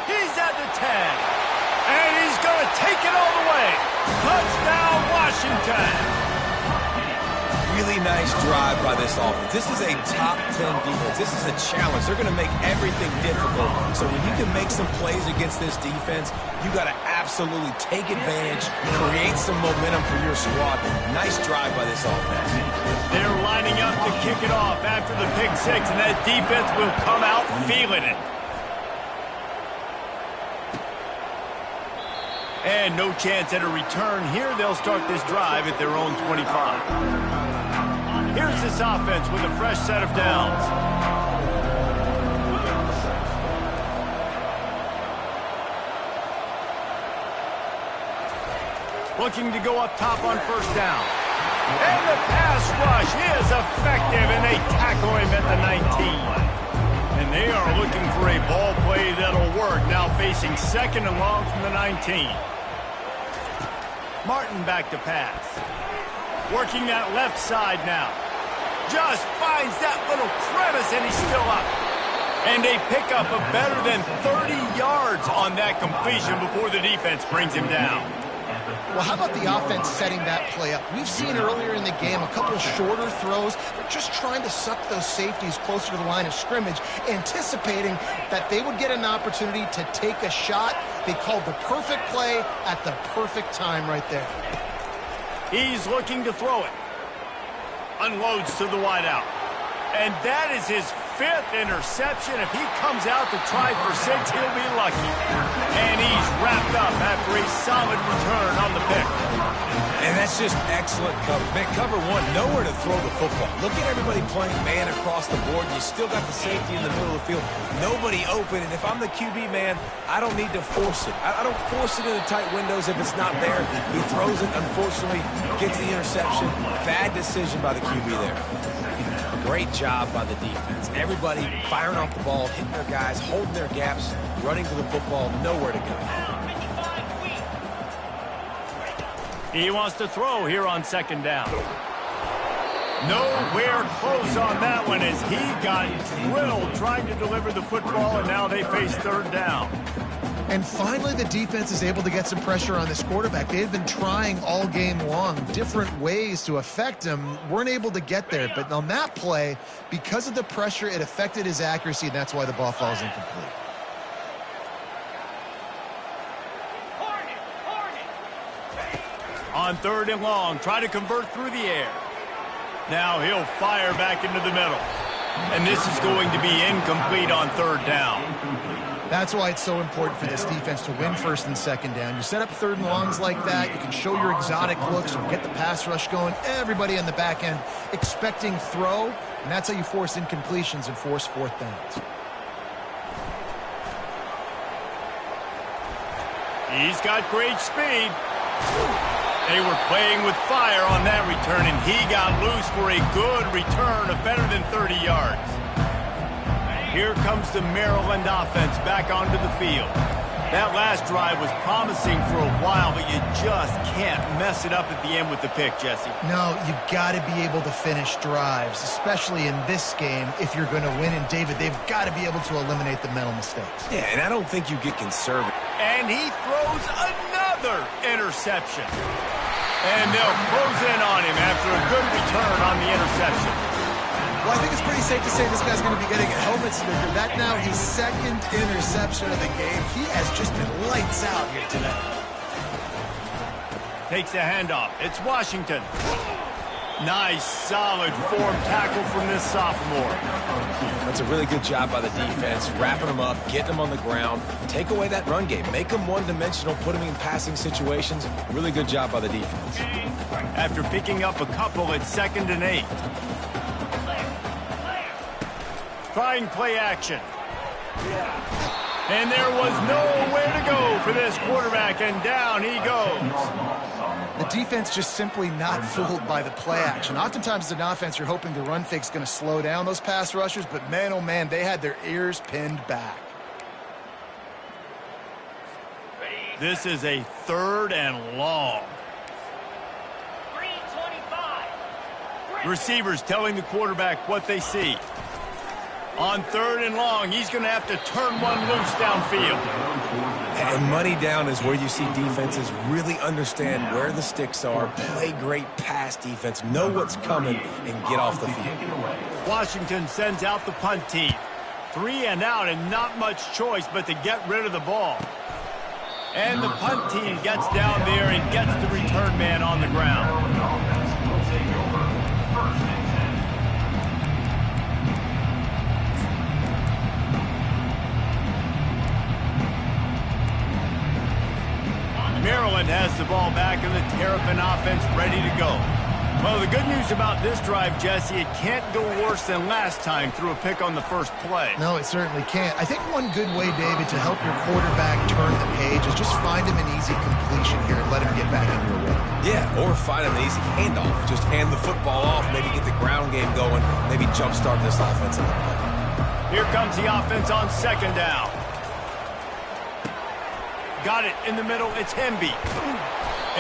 He's at the 10. And he's going to take it all the way. Touchdown, Washington. Really nice drive by this offense. This is a top 10 defense. This is a challenge. They're going to make everything difficult. So when you can make some plays against this defense, you got to absolutely take advantage, create some momentum for your squad. Nice drive by this offense. They're lining up to kick it off after the pick 6, and that defense will come out feeling it. And no chance at a return here. They'll start this drive at their own 25. Here's this offense with a fresh set of downs. Looking to go up top on first down. And the pass rush is effective, and they tackle him at the 19. And they are looking for a ball play that'll work, now facing 2nd and long from the 19. Martin back to pass. Working that left side now. Just finds that little crevice, and he's still up. And they pick up a better than 30 yards on that completion before the defense brings him down. Well, how about the offense setting that play up? We've seen earlier in the game a couple shorter throws. They're just trying to suck those safeties closer to the line of scrimmage, anticipating that they would get an opportunity to take a shot. They called the perfect play at the perfect time right there. He's looking to throw it. Unloads to the wideout. And that is his 5th interception. If he comes out to try for 6, he'll be lucky. And he's wrapped up after a solid return on the pick. And that's just excellent cover. Man, cover 1, nowhere to throw the football. Look at everybody playing man across the board. You still got the safety in the middle of the field. Nobody open. And if I'm the QB, man, I don't need to force it. I don't force it into tight windows if it's not there. He throws it, unfortunately, gets the interception. Bad decision by the QB there. Great job by the defense. Everybody firing off the ball, hitting their guys, holding their gaps, running to the football, nowhere to go. He wants to throw here on 2nd down. Nowhere close on that one as he got drilled trying to deliver the football, and now they face 3rd down. And finally, the defense is able to get some pressure on this quarterback. They've been trying all game long different ways to affect him. Weren't able to get there. But on that play, because of the pressure, it affected his accuracy, and that's why the ball falls incomplete. On 3rd and long, try to convert through the air. Now he'll fire back into the middle. And this is going to be incomplete on 3rd down. That's why it's so important for this defense to win 1st and 2nd down. You set up 3rd and longs like that, you can show your exotic looks, you can get the pass rush going, everybody on the back end expecting throw, and that's how you force incompletions and force 4th downs. He's got great speed. They were playing with fire on that return, and he got loose for a good return of better than 30 yards. Here comes the Maryland offense back onto the field. That last drive was promising for a while, but you just can't mess it up at the end with the pick, Jesse. No, you got to be able to finish drives, especially in this game if you're going to win. And, David, they've got to be able to eliminate the mental mistakes. Yeah, and I don't think you get conservative. And he throws another interception. And they'll close in on him after a good return on the interception. Well, I think it's pretty safe to say this guy's going to be getting a helmet sticker. That now his second interception of the game. He has just been lights out here today. Takes the handoff. It's Washington. Nice, solid form tackle from this sophomore. That's a really good job by the defense, wrapping them up, getting them on the ground. Take away that run game. Make them one-dimensional, put them in passing situations. Really good job by the defense. After picking up a couple at 2nd and 8. Trying play action. And there was nowhere to go for this quarterback, and down he goes. The defense just simply not fooled by the play action. Oftentimes as an offense, you're hoping the run fake's going to slow down those pass rushers, but man, oh man, they had their ears pinned back. This is a 3rd and long. Receivers telling the quarterback what they see. On 3rd and long, he's going to have to turn one loose downfield. And money down is where you see defenses really understand where the sticks are, play great pass defense, know what's coming, and get off the field. Washington sends out the punt team. 3 and out and not much choice but to get rid of the ball. And the punt team gets down there and gets the return man on the ground. Maryland has the ball back and the Terrapin offense ready to go. Well, the good news about this drive, Jesse, it can't go worse than last time through a pick on the first play. No, it certainly can't. I think one good way, David, to help your quarterback turn the page is just find him an easy completion here and let him get back into a rhythm. Yeah, or find him an easy handoff. Just hand the football off, maybe get the ground game going, maybe jumpstart this offense a little bit. Here comes the offense on 2nd down. Got it in the middle. It's Hemby.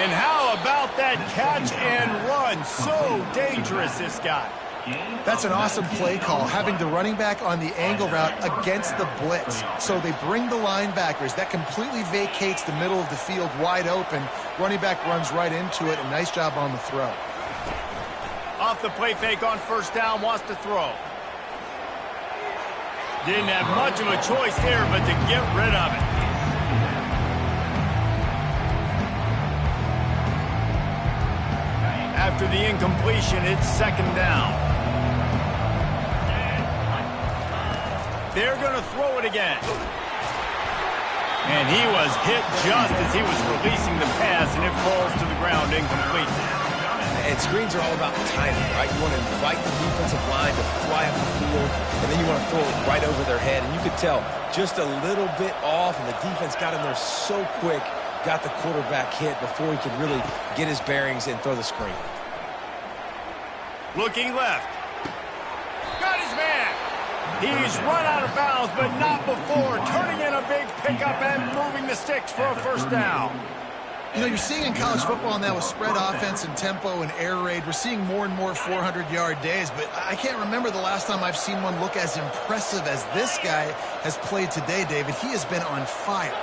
And how about that catch and run? So dangerous, this guy. That's an awesome play call, having the running back on the angle route against the blitz. So they bring the linebackers. That completely vacates the middle of the field wide open. Running back runs right into it. A nice job on the throw. Off the play fake on 1st down, wants to throw. Didn't have much of a choice there, but to get rid of it. After the incompletion, it's 2nd down. They're going to throw it again. And he was hit just as he was releasing the pass, and it falls to the ground incomplete. And screens are all about timing, right? You want to invite the defensive line to fly up the field, and then you want to throw it right over their head. And you could tell just a little bit off, and the defense got in there so quick, got the quarterback hit before he could really get his bearings and throw the screen. Looking left. Got his man. He's run out of bounds, but not before. Turning in a big pickup and moving the sticks for a 1st down. You know, you're seeing in college football now with spread offense and tempo and air raid, we're seeing more and more 400-yard days, but I can't remember the last time I've seen one look as impressive as this guy has played today, David. He has been on fire.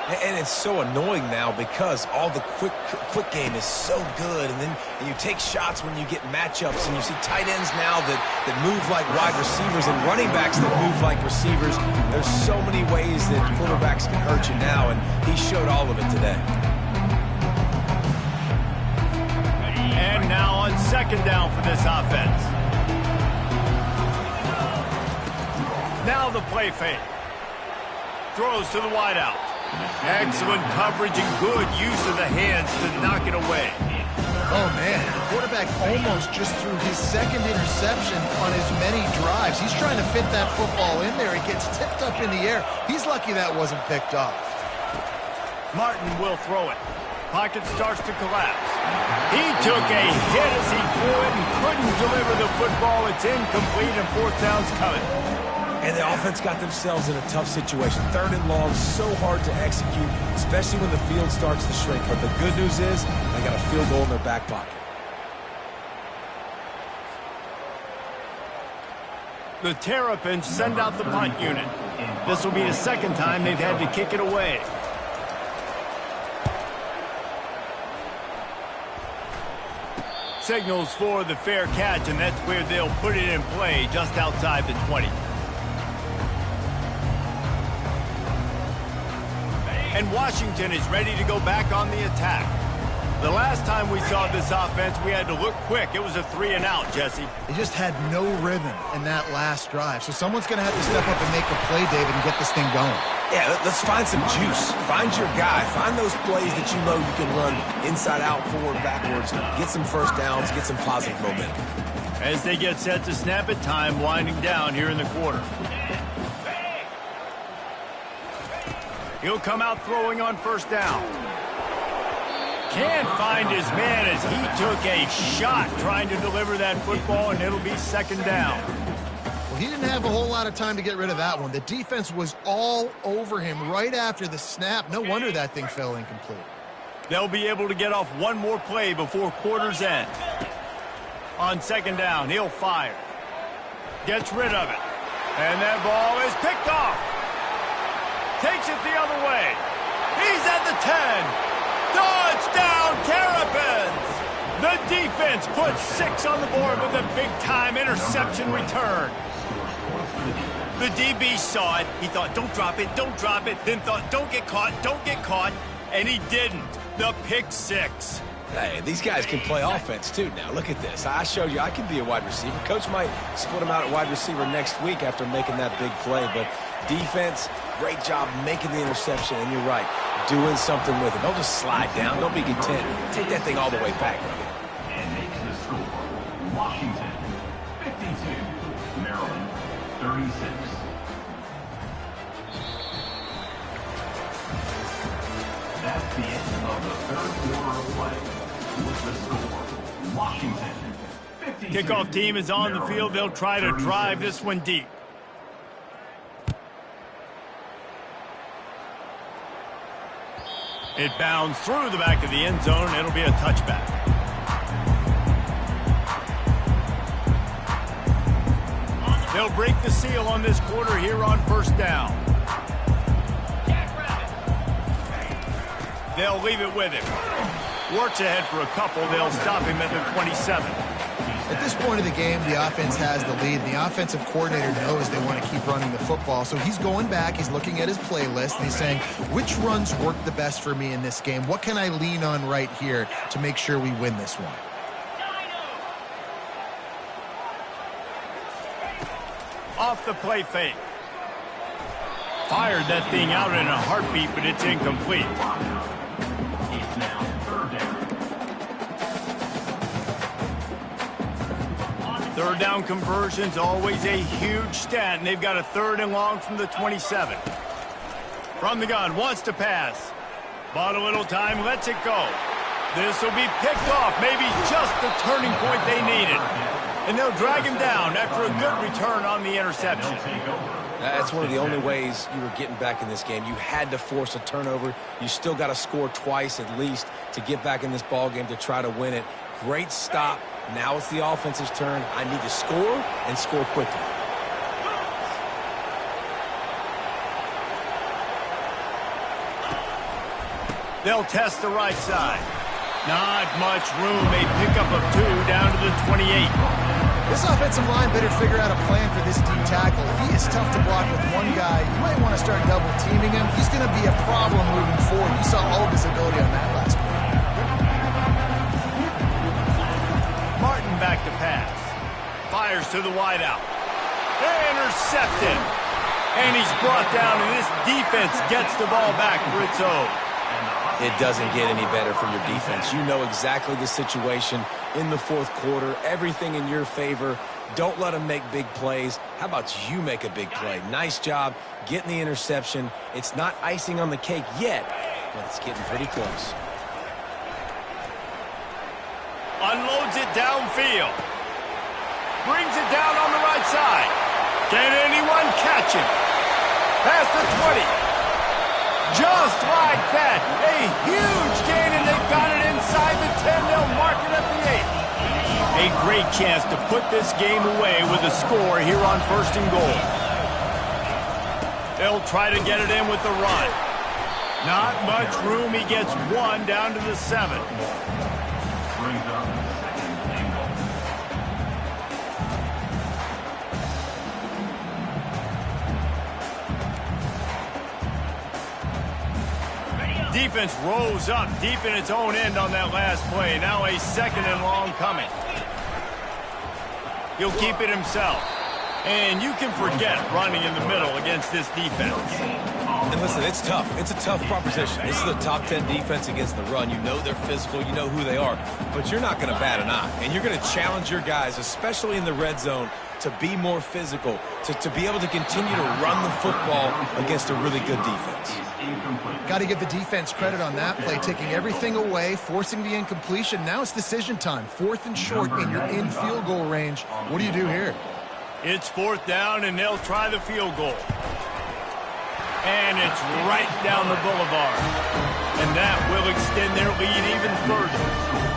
And it's so annoying now because all the quick game is so good, and then you take shots when you get matchups, and you see tight ends now that move like wide receivers and running backs that move like receivers. There's so many ways that quarterbacks can hurt you now, and he showed all of it today. And now on 2nd down for this offense. Now the play fake. Throws to the wideout. Excellent coverage and good use of the hands to knock it away. Oh, man, the quarterback almost just threw his 2nd interception on as many drives. He's trying to fit that football in there. It gets tipped up in the air. He's lucky that wasn't picked off. Martin will throw it. Pocket starts to collapse. He took a hit as he threw it and couldn't deliver the football. It's incomplete and 4th down's coming. And the offense got themselves in a tough situation. 3rd and long, so hard to execute, especially when the field starts to shrink. But the good news is they got a field goal in their back pocket. The Terrapins send out the punt unit. This will be the 2nd time they've had to kick it away. Signals for the fair catch, and that's where they'll put it in play just outside the 20. And Washington is ready to go back on the attack. The last time we saw this offense, we had to look quick. It was a 3-and-out, Jesse. They just had no rhythm in that last drive. So someone's going to have to step up and make a play, David, and get this thing going. Yeah, let's find some juice. Find your guy. Find those plays that you know you can run inside out, forward, backwards. Get some first downs. Get some positive momentum. As they get set to snap it, time winding down here in the quarter. He'll come out throwing on 1st down. Can't find his man as he took a shot trying to deliver that football, and it'll be 2nd down. Well, he didn't have a whole lot of time to get rid of that one. The defense was all over him right after the snap. No wonder that thing fell incomplete. They'll be able to get off one more play before quarter's end. On 2nd down, he'll fire. Gets rid of it. And that ball is picked off. Takes it the other way. He's at the 10. Touchdown, Terrapins! The defense puts 6 on the board with a big-time interception return. The DB saw it. He thought, don't drop it, don't drop it. Then thought, don't get caught. And he didn't. The pick 6. Hey, these guys can play offense, too. Now, look at this. I showed you I can be a wide receiver. Coach might split him out at wide receiver next week after making that big play. But defense, great job making the interception. And you're right, doing something with it. Don't just slide down. Don't be content. Take that thing all the way back. And makes the score. Washington, 52. Maryland, 36. That's the end of the 3rd quarter of play. With the score, Washington, 52. Kickoff team is on the field. They'll try to drive this one deep. It bounds through the back of the end zone. It'll be a touchback. They'll break the seal on this quarter here on 1st down. They'll leave it with him. Works ahead for a couple. They'll stop him at the 27. At this point of the game, the offense has the lead. The offensive coordinator knows they want to keep running the football. So he's going back, he's looking at his playlist, and he's saying, which runs work the best for me in this game? What can I lean on right here to make sure we win this one? Off the play fake. Fired that thing out in a heartbeat, but it's incomplete. It's now 3rd down. 3rd down conversion's always a huge stat, and they've got a 3rd and long from the 27. From the gun, wants to pass. Bought a little time, lets it go. This will be picked off, maybe just the turning point they needed. And they'll drag him down after a good return on the interception. That's one of the only ways you were getting back in this game. You had to force a turnover. You still got to score twice at least to get back in this ball game to try to win it. Great stop. Now it's the offense's turn. I need to score and score quickly. They'll test the right side. Not much room. A pickup of 2 down to the 28. This offensive line better figure out a plan for this D tackle. He is tough to block with one guy. You might want to start double teaming him. He's going to be a problem moving forward. You saw all of his ability on that last play. Martin back to pass. Fires to the wideout. Intercepted. And he's brought down, and this defense gets the ball back for its own. It doesn't get any better for your defense. You know exactly the situation in the 4th quarter. Everything in your favor. Don't let them make big plays. How about you make a big play? Nice job getting the interception. It's not icing on the cake yet, but it's getting pretty close. Unloads it downfield. Brings it down on the right side. Can anyone catch him? Past the 20. Just like that. A huge gain, and they've got it inside the 10. They'll mark it at the 8. A great chance to put this game away with a score here on 1st and goal. They'll try to get it in with the run. Not much room. He gets 1 down to the 7. Brings up second and goal. Defense rose up deep in its own end on that last play. Now a 2nd and long coming. He'll keep it himself. And you can forget running in the middle against this defense. And listen, it's tough. It's a tough proposition. This is a top 10 defense against the run. You know they're physical. You know who they are. But you're not going to bat an eye. And you're going to challenge your guys, especially in the red zone, to be more physical, to be able to continue to run the football against a really good defense. Got to give the defense credit on that play, taking everything away, forcing the incompletion. Now it's decision time. 4th and short, and you're in field goal range. What do you do here? It's 4th down, and they'll try the field goal. And it's right down the boulevard. And that will extend their lead even further.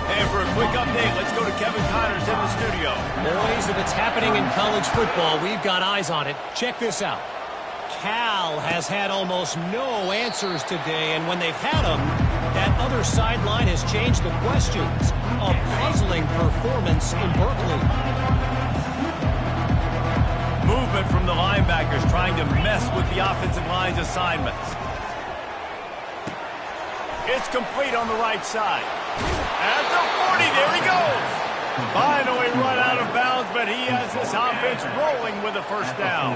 And for a quick update, let's go to Kevin Connors in the studio. Boys, if it's happening in college football, we've got eyes on it. Check this out. Cal has had almost no answers today, and when they've had them, that other sideline has changed the questions. A puzzling performance in Berkeley. Movement from the linebackers trying to mess with the offensive line's assignments. It's complete on the right side. At the 40, there he goes. Finally run out of bounds, but he has this offense rolling with a 1st down.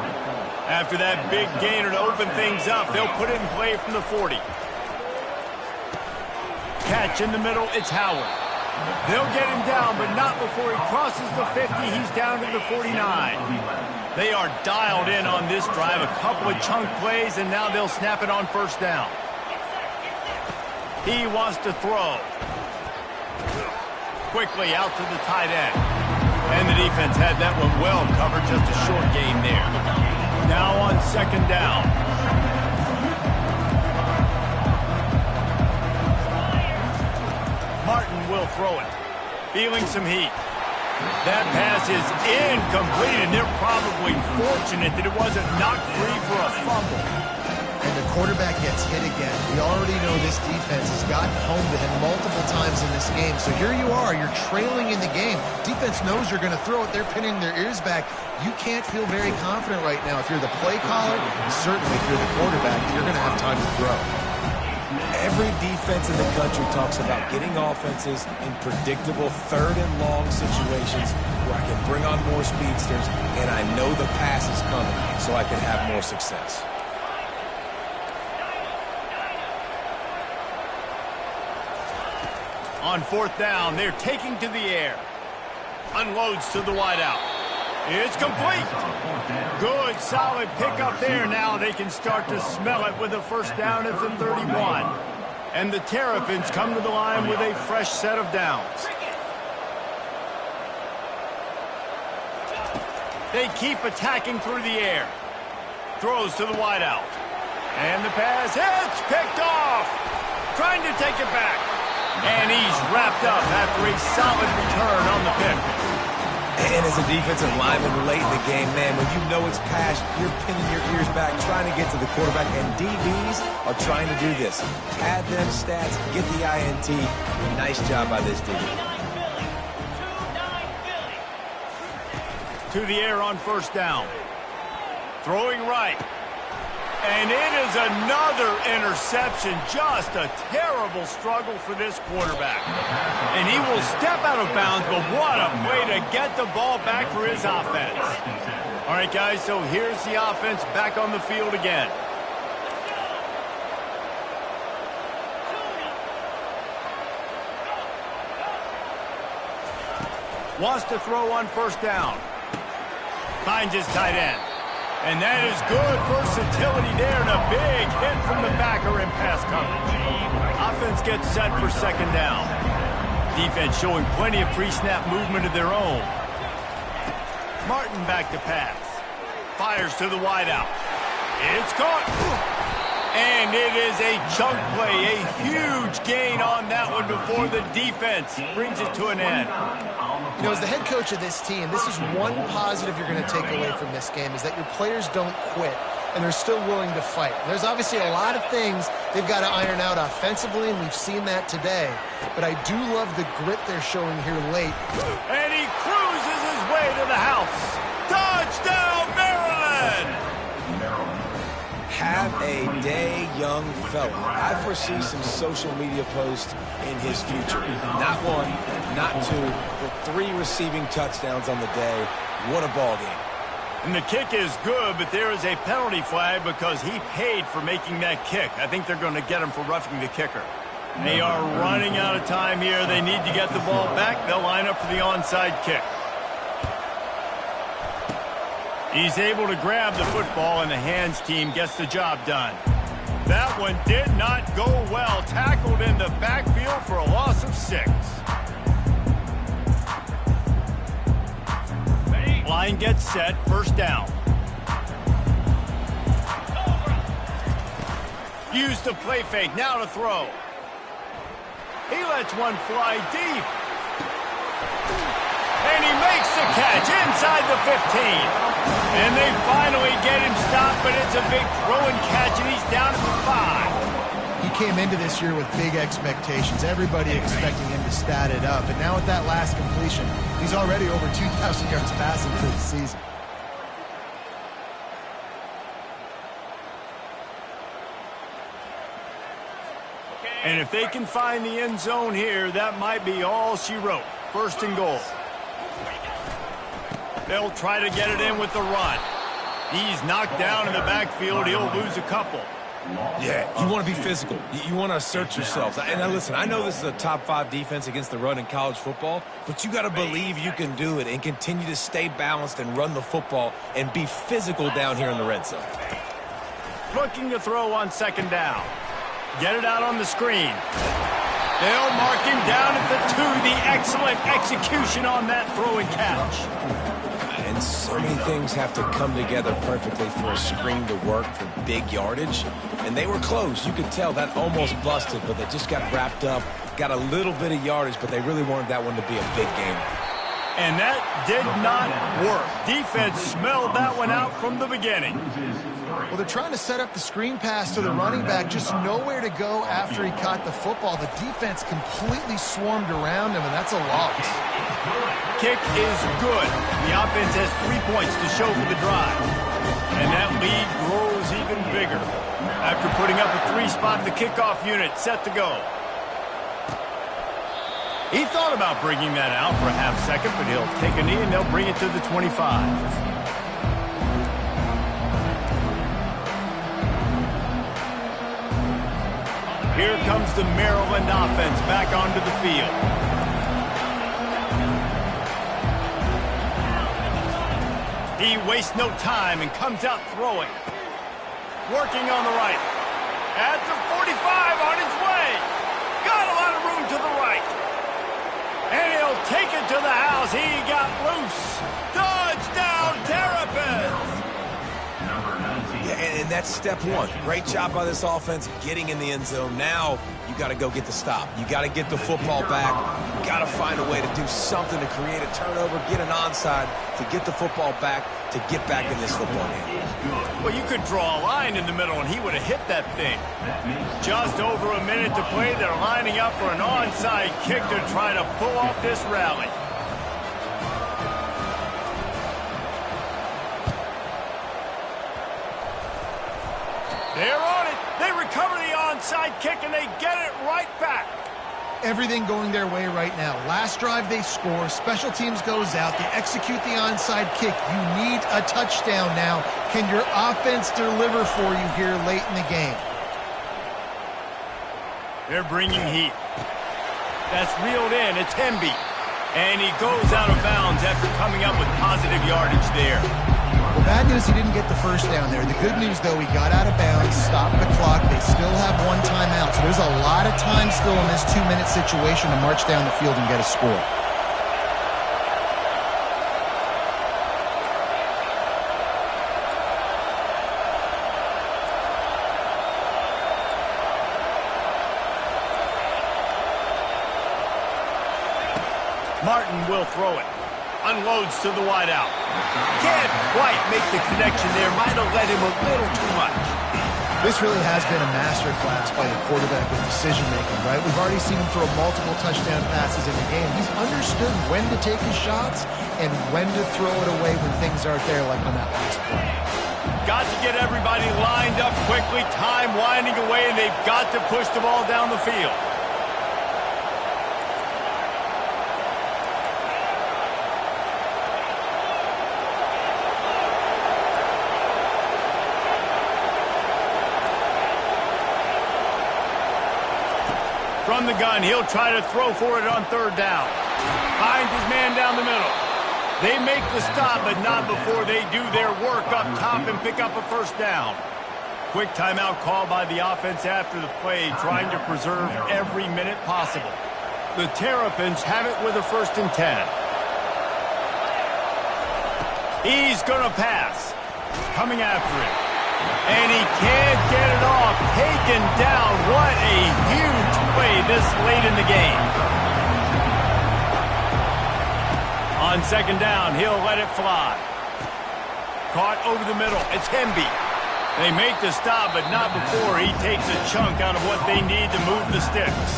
After that big gainer to open things up, they'll put it in play from the 40. Catch in the middle, it's Howard. They'll get him down, but not before he crosses the 50. He's down to the 49. They are dialed in on this drive. A couple of chunk plays, and now they'll snap it on 1st down. He wants to throw. Quickly out to the tight end. And the defense had that one well covered. Just a short gain there. Now on 2nd down. Martin will throw it. Feeling some heat. That pass is incomplete, and they're probably fortunate that it wasn't knocked free for a fumble. And the quarterback gets hit again. We already know this defense has gotten home to him multiple times in this game. So here you are, you're trailing in the game. Defense knows you're going to throw it. They're pinning their ears back. You can't feel very confident right now. If you're the play caller, and certainly if you're the quarterback, you're going to have time to throw. Every defense in the country talks about getting offenses in predictable 3rd and long situations where I can bring on more speedsters and I know the pass is coming so I can have more success. On 4th down, they're taking to the air. Unloads to the wideout. It's complete. Good, solid pickup there. Now they can start to smell it with a 1st down at the 31. And the Terrapins come to the line with a fresh set of downs. They keep attacking through the air. Throws to the wideout. And the pass hits, picked off. Trying to take it back. And he's wrapped up after a solid return on the pick. And as a defensive lineman late in the game, man, when you know it's pass, you're pinning your ears back, trying to get to the quarterback, and DBs are trying to do this. Pad them stats, get the INT. Nice job by this DB. To the air on 1st down. Throwing right. And it is another interception. Just a terrible struggle for this quarterback. And he will step out of bounds, but what a way to get the ball back for his offense. All right, guys, so here's the offense back on the field again. Wants to throw on 1st down. Finds his tight end. And that is good versatility there, and a big hit from the backer in pass coverage. Offense gets set for 2nd down. Defense showing plenty of pre-snap movement of their own. Martin back to pass. fires to the wideout. It's caught. And it is a chunk play, a huge gain on that one before the defense brings it to an end. You know, as the head coach of this team, this is one positive you're going to take away from this game, is that your players don't quit, and they're still willing to fight. There's obviously a lot of things they've got to iron out offensively, and we've seen that today. But I do love the grit they're showing here late. And he cruises his way to the house. Touchdown, Maryland! Have a day, young fella. I foresee some social media posts in his future. Not one, not two, but 3 receiving touchdowns on the day. What a ball game. And the kick is good, but there is a penalty flag because he paid for making that kick. I think they're going to get him for roughing the kicker. They are running out of time here. They need to get the ball back. They'll line up for the onside kick. He's able to grab the football, and the hands team gets the job done. That one did not go well. Tackled in the backfield for a loss of 6. Line gets set, first down. Use the play fake, now to throw. He lets one fly deep. And he makes the catch inside the 15. And they finally get him stopped, but it's a big throw and catch, and he's down at the 5. He came into this year with big expectations. Everybody expecting him to stat it up. And now with that last completion, he's already over 2,000 yards passing for the season. And if they can find the end zone here, that might be all she wrote. First and goal. They'll try to get it in with the run. He's knocked down in the backfield. He'll lose a couple. Yeah, you want to be physical. You want to assert yourselves. And now listen, I know this is a top 5 defense against the run in college football, but you got to believe you can do it and continue to stay balanced and run the football and be physical down here in the red zone. Looking to throw on second down. Get it out on the screen. They'll mark him down at the 2. The excellent execution on that throw and catch. And so many things have to come together perfectly for a screen to work for big yardage. And they were close. You could tell that almost busted, but they just got wrapped up, got a little bit of yardage, but they really wanted that one to be a big game. And that did not work. Defense smelled that one out from the beginning. Well, they're trying to set up the screen pass to the running back, just nowhere to go after he caught the football. The defense completely swarmed around him, and that's a loss. Kick is good. The offense has 3 points to show for the drive. And that lead grows even bigger. After putting up a 3-spot, the kickoff unit set to go. He thought about bringing that out for a half second, but he'll take a knee and they'll bring it to the 25. Here comes the Maryland offense back onto the field. He wastes no time and comes out throwing. Working on the right. At the 45 on his way. Got a lot of room to the right. And he'll take it to the house. He got loose. Touchdown, Terrapins! Yeah, and that's step 1. Great job by this offense getting in the end zone. Now you got to go get the stop. You got to get the football back. You got to find a way to do something to create a turnover, get an onside, to get the football back, to get back in this football game. Well, you could draw a line in the middle, and he would have hit that thing. Just over a minute to play. They're lining up for an onside kick to try to pull off this rally. They're on it. They recover the onside kick, and they get it right back. Everything going their way right now. Last drive they score. Special teams goes out. They execute the onside kick. You need a touchdown now. Can your offense deliver for you here late in the game? They're bringing heat. That's reeled in. It's Hemby. And he goes out of bounds after coming up with positive yardage there. Well, bad news he didn't get the first down there. The good news, though, he got out of bounds, stopped the clock. They still have 1 timeout, so there's a lot of time still in this 2-minute situation to march down the field and get a score. Martin will throw it. Unloads to the wideout. Can't quite make the connection there. Might have led him a little too much. This really has been a masterclass by the quarterback with decision-making, right? We've already seen him throw multiple touchdown passes in the game. He's understood when to take his shots and when to throw it away when things aren't there, like on that last play. Got to get everybody lined up quickly. Time winding away, and they've got to push the ball down the field. From the gun, he'll try to throw for it on third down. Finds his man down the middle. They make the stop, but not before they do their work up top and pick up a first down. Quick timeout call by the offense after the play, trying to preserve every minute possible. The Terrapins have it with a 1st and 10. He's going to pass. Coming after it. And he can't get it off. Taken down. What a huge play this late in the game. On 2nd down, he'll let it fly. Caught over the middle. It's Hemby. They make the stop, but not before he takes a chunk out of what they need to move the sticks.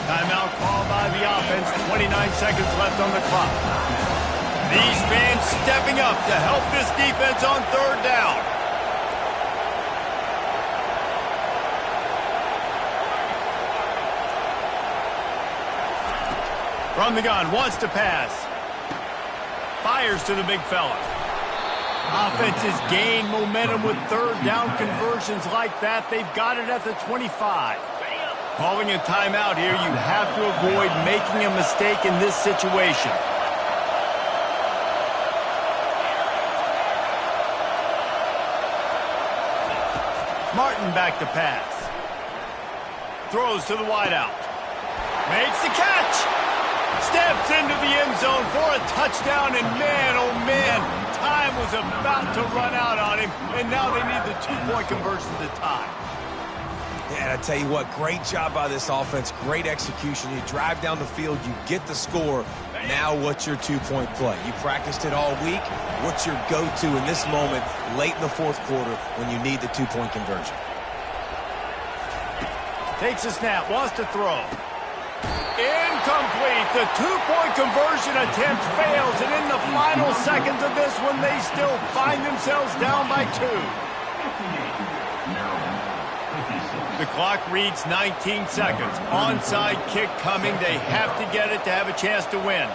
Timeout called by the offense. 29 seconds left on the clock. These fans stepping up to help this defense on 3rd down. From the gun, wants to pass. Fires to the big fella. Offenses gain momentum with 3rd down conversions like that. They've got it at the 25. Calling a timeout here, you have to avoid making a mistake in this situation. Martin back to pass. Throws to the wideout. Makes the catch. Steps into the end zone for a touchdown, and man, oh man, time was about to run out on him, and now they need the 2-point conversion to tie. Yeah, and I tell you what, great job by this offense, great execution. You drive down the field, you get the score. Now what's your 2-point play? You practiced it all week. What's your go-to in this moment late in the 4th quarter when you need the 2-point conversion? Takes a snap, wants to throw. Incomplete. The 2-point conversion attempt fails, and in the final seconds of this one, they still find themselves down by 2. The clock reads 19 seconds. Onside kick coming. They have to get it to have a chance to win.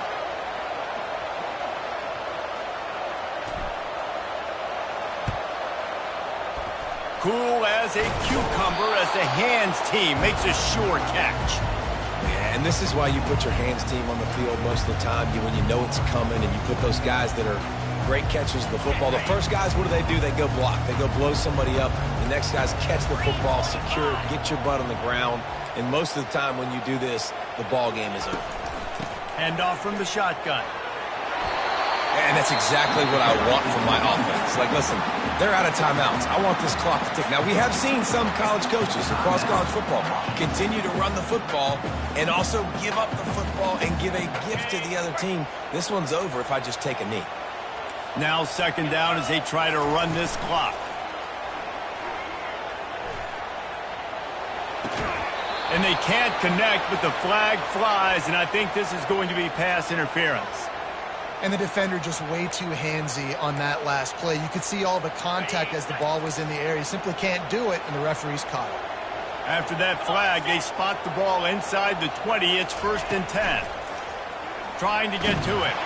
Cool as a cucumber as the hands team makes a sure catch. Yeah, and this is why you put your hands team on the field most of the time. When you know it's coming, and you put those guys that are great catchers of the football. The first guys, what do? They go block. They go blow somebody up. The next guys catch the football, secure it, get your butt on the ground. And most of the time when you do this, the ball game is over. Hand off from the shotgun. And that's exactly what I want from my offense. Like, listen, they're out of timeouts. I want this clock to tick. Now, we have seen some college coaches across college football continue to run the football and also give up the football and give a gift to the other team. This one's over if I just take a knee. Now 2nd down as they try to run this clock. And they can't connect, but the flag flies, and I think this is going to be pass interference. And the defender just way too handsy on that last play. You could see all the contact as the ball was in the air. He simply can't do it, and the referee's caught it. After that flag, they spot the ball inside the 20. It's 1st and 10. Trying to get to it.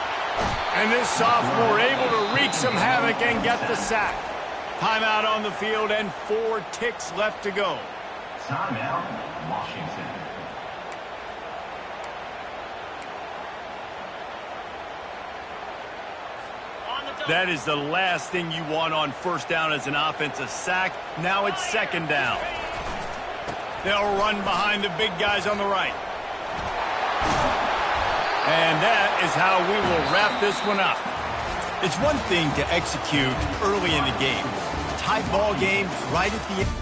And this sophomore able to wreak some havoc and get the sack. Timeout on the field and 4 ticks left to go. Timeout, Washington. That is the last thing you want on 1st down as an offensive sack. Now it's 2nd down. They'll run behind the big guys on the right. And that is how we will wrap this one up. It's one thing to execute early in the game. Tight ball game right at the end.